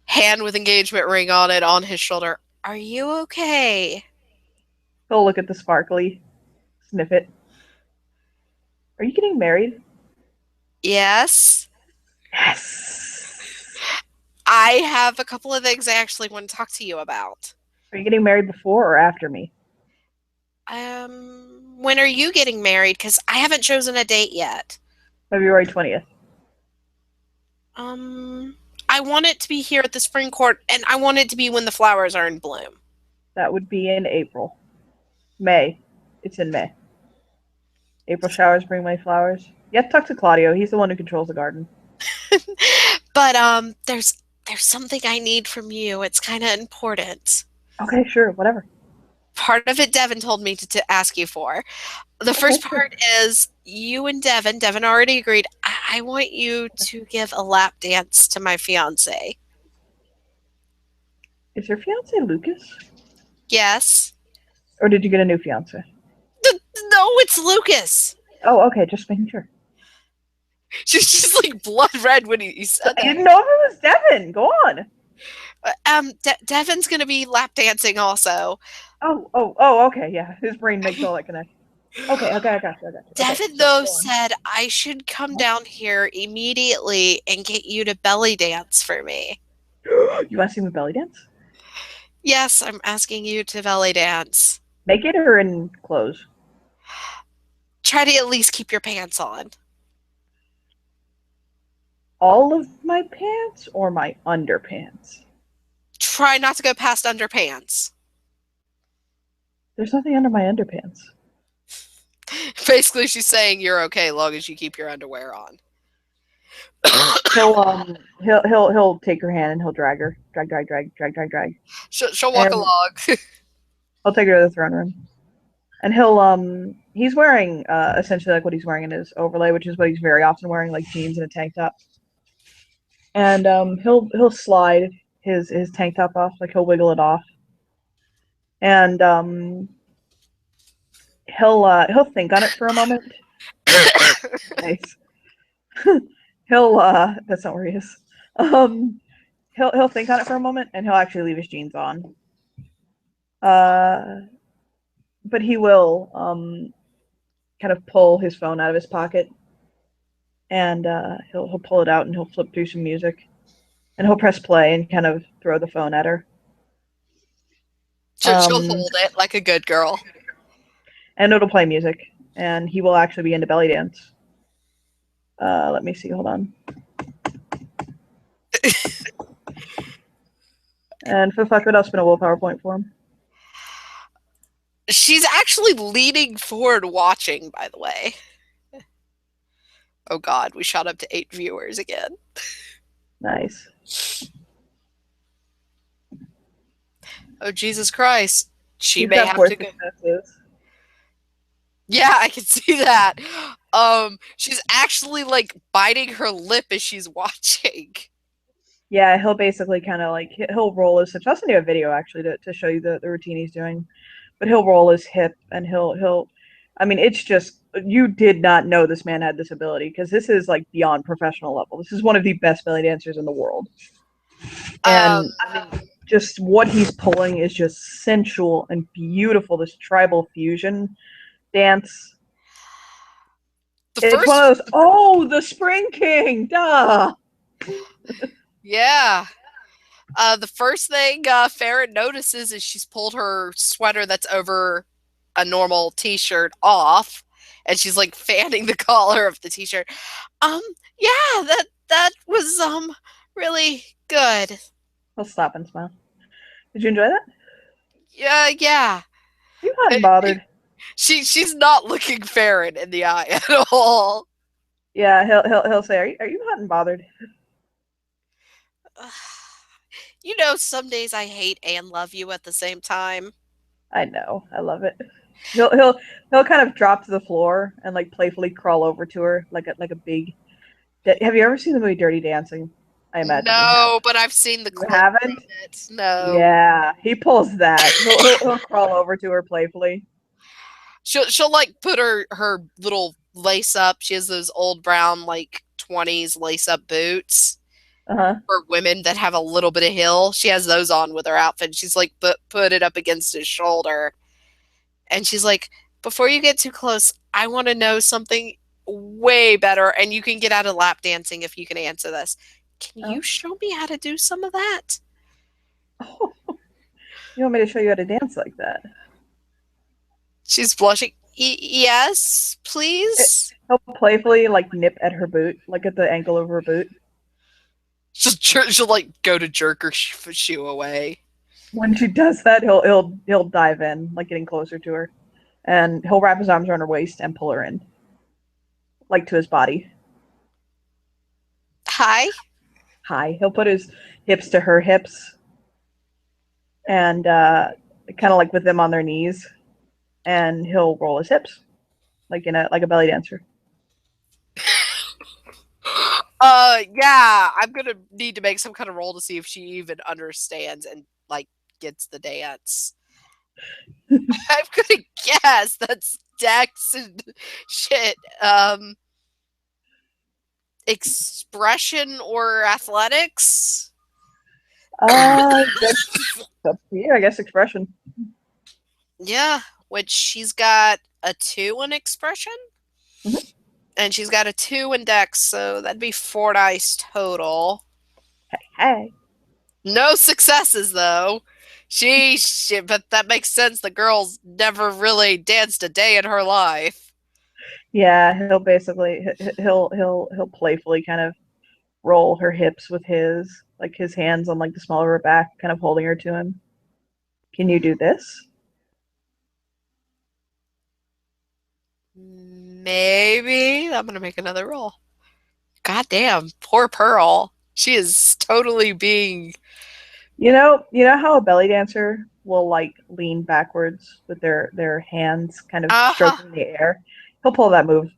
Hand with engagement ring on it on his shoulder. Are you okay? He'll look at the sparkly, sniff it. Are you getting married? Yes. Yes. I have a couple of things I actually want to talk to you about. Are you getting married before or after me? When are you getting married? Because I haven't chosen a date yet. February 20th. Um, I want it to be here at the spring court, and I want it to be when the flowers are in bloom. That would be in April. May. It's in May. April showers bring May flowers. You have to talk to Claudio. He's the one who controls the garden. But there's something I need from you. It's kind of important. Okay, sure, whatever. Part of it Devin told me to ask you for. The Okay, first sure. part is you and Devin already agreed. I want you to give a lap dance to my fiance. Is your fiance Lucas? Yes. Or did you get a new fiance? No, it's Lucas. Oh, okay, just making sure. She's just like blood red when he said I that. didn't know if it was Devin. Go on. Devin's gonna be lap dancing also. Okay, yeah. His brain makes all that connection. Okay, I got you. Okay, Devin so though go on. said I should come Uh-huh. down here immediately and get you to belly dance for me. You want to see me belly dance? Yes, I'm asking you to belly dance. Naked or in clothes? Try to at least keep your pants on. All of my pants or my underpants? Try not to go past underpants. There's nothing under my underpants. Basically, she's saying you're okay long as you keep your underwear on. He'll take her hand and he'll drag her. Drag. She'll walk And along. he'll take her to the throne room. And he's wearing essentially like what he's wearing in his overlay, which is what he's very often wearing, like jeans and a tank top. and he'll slide his tank top off, like he'll wiggle it off, and he'll think on it for a moment. Nice. He'll that's not where he is. Um, he'll think on it for a moment, and he'll actually leave his jeans on. Uh, but he will kind of pull his phone out of his pocket, and he'll pull it out and he'll flip through some music, and he'll press play and kind of throw the phone at her. She'll Um, hold it like a good girl. and it'll play music, and he will actually be into belly dance. Let me see. Hold on. And for the fuck, what else been a willpower point for him? She's actually leaning forward watching, by the way. Oh god, we shot up to 8 viewers again. Nice. Oh Jesus Christ. She He's may got have four to go. successes. Yeah, I can see that. She's actually like biting her lip as she's watching. Yeah, he'll basically kind of like he'll roll his hips. I'll send you a video actually to show you the routine he's doing. But he'll roll his hip and he'll. I mean, it's just you did not know this man had this ability because this is like beyond professional level. This is one of the best belly dancers in the world, Um, and I mean, just what he's pulling is just sensual and beautiful. This tribal fusion dance. the It's one first, of those. Oh, the Spring King, duh. yeah. The first thing Farron notices is she's pulled her sweater that's over a normal t-shirt off, and she's like fanning the collar of the t-shirt. Um, yeah, that was really good. He'll stop and smile. Did you enjoy that? Yeah, yeah. You hadn't bothered. She's not looking Farron in the eye at all. Yeah, he'll say, "Are you hot and bothered?" You know, some days I hate and love you at the same time. I know, I love it. He'll kind of drop to the floor and like playfully crawl over to her like a big. Have you ever seen the movie Dirty Dancing? I imagine you have. No, but I've seen the You clip haven't? from it. No. Yeah, he pulls that. He'll crawl over to her playfully. She'll like put her little lace up. She has those old brown like 20s lace up boots Uh huh. for women that have a little bit of heel. She has those on with her outfit. She's like put it up against his shoulder. And she's like, "Before you get too close, I want to know something way better, and you can get out of lap dancing if you can answer this. Can you Oh. show me how to do some of that?" Oh, you want me to show you how to dance like that? She's blushing. Yes, It, please. he'll playfully like nip at her boot, like at the ankle of her boot. She'll like go to jerk her shoe away. When she does that, he'll dive in, like getting closer to her, and he'll wrap his arms around her waist and pull her in, like to his body. Hi. High. He'll put his hips to her hips, and kind of like with them on their knees, and he'll roll his hips, like in a belly dancer. Yeah, I'm gonna need to make some kind of roll to see if she even understands and like gets the dance. I'm gonna guess that's Dex and shit. Expression or athletics? That's up to you, I guess. Expression. Yeah, which she's got a 2 in expression Mhm. and she's got a 2 in Dex, so that'd be 4 dice total. Hey. No successes though. But that makes sense. The girl's never really danced a day in her life. Yeah, he'll basically he'll playfully kind of roll her hips with his like his hands on like the small of her back, kind of holding her to him. Can you do this? Maybe I'm gonna make another roll. God damn, poor Pearl. She is totally being You know how a belly dancer will like lean backwards with their hands kind of uh-huh. stroking the air? He'll pull that move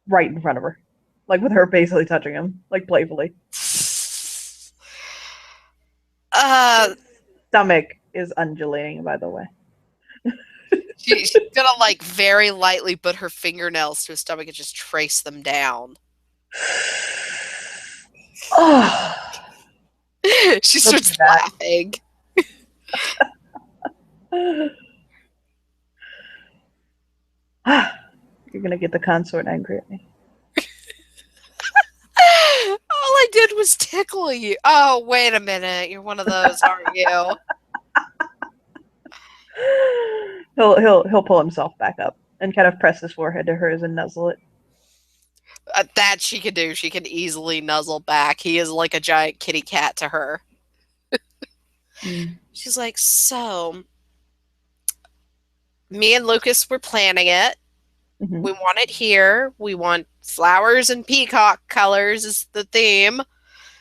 right in front of her, like with her basically touching him, like playfully. Uh, His stomach is undulating, by the way. she's gonna like very lightly put her fingernails to his stomach and just trace them down. Oh, She don't starts do that. laughing. You're gonna get the consort angry at me. All I did was tickle you. Oh, wait a minute. You're one of those, aren't you? He'll pull himself back up and kind of press his forehead to hers and nuzzle it. That she can do. She can easily nuzzle back. He is like a giant kitty cat to her. Mm. She's like, so, me and Lucas were planning it. Hmm. We want it here. We want flowers and peacock colors is the theme.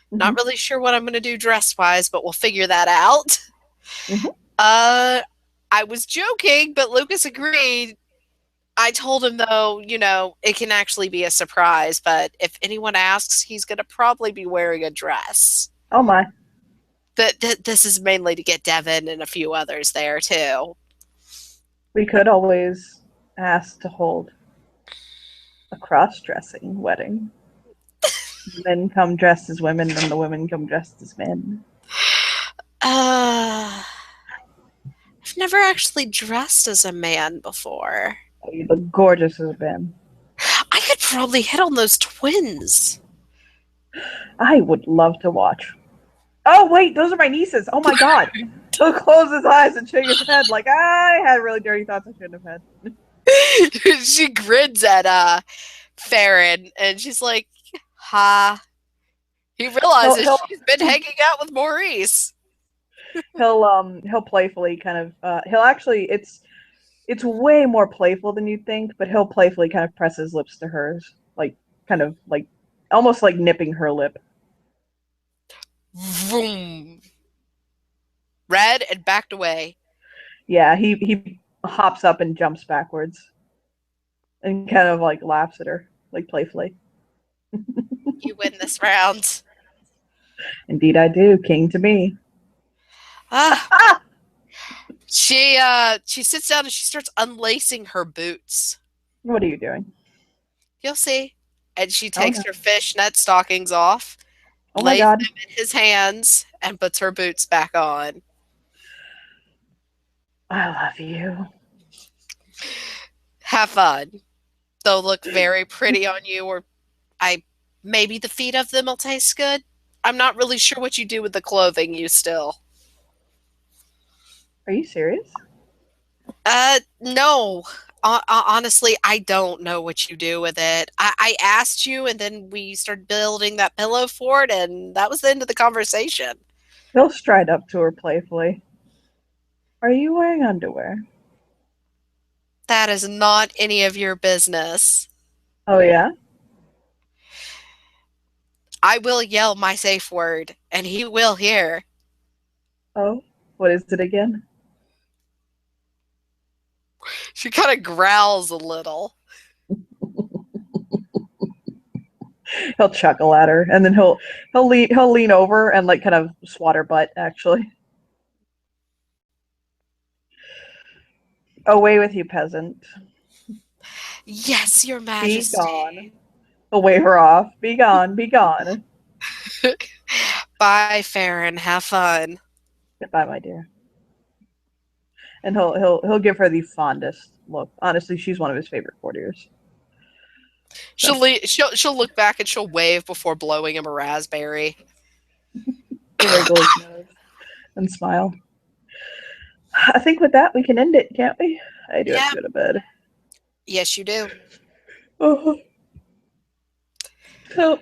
Hmm. Not really sure what I'm going to do dress wise, but we'll figure that out. Hmm. Uh, I was joking, but Lucas agreed. I told him though, it can actually be a surprise, but if anyone asks, he's going to probably be wearing a dress. Oh my. This is mainly to get Devin and a few others there too. We could always ask to hold a cross-dressing wedding. Men come dressed as women, and the women come dressed as men. I've never actually dressed as a man before. Oh, you look gorgeous as Ben. I could probably hit on those twins. I would love to watch. Oh wait, those are my nieces. Oh my god. He'll close his eyes and shake his head like I had really dirty thoughts I shouldn't have had. She grins at Farron and she's like, ha. He He'll realizes he'll she's been hanging out with Maurice. he'll playfully kind of he'll actually it's way more playful than you'd think, but he'll playfully kind of press his lips to hers, like kind of like almost like nipping her lip. Vroom. Read and backed away. Yeah, he hops up and jumps backwards and kind of like laughs at her, like playfully. You win this round. Indeed I do, king to me. Ah. She sits down and she starts unlacing her boots. What are you doing? You'll see. And she Oh takes no. her fishnet stockings off, Oh my lays god. them in his hands, and puts her boots back on. I love you. Have fun. They'll look very pretty on you, or I maybe the feet of them will taste good. I'm not really sure what you do with the clothing, you still. Are you serious? No. Honestly, I don't know what you do with it. I asked you, and then we started building that pillow fort, and that was the end of the conversation. He'll stride up to her playfully. Are you wearing underwear? That is not any of your business. Oh yeah? I will yell my safe word, and he will hear. Oh, what is it again? She kind of growls a little. He'll chuckle at her, and then he'll lean over and like kind of swat her butt. Actually, away with you, peasant. Yes, your Be gone. majesty. He'll wave her off. Be gone. Be gone. Bye, Farron. Have fun. Goodbye, my dear. And he'll give her the fondest look. Honestly, she's one of his favorite courtiers. So She'll look back and she'll wave before blowing him a raspberry. he'll wiggle his nose and smile. I think with that we can end it, can't we? I do have Yeah. to go to bed. Yes, you do. Oh. So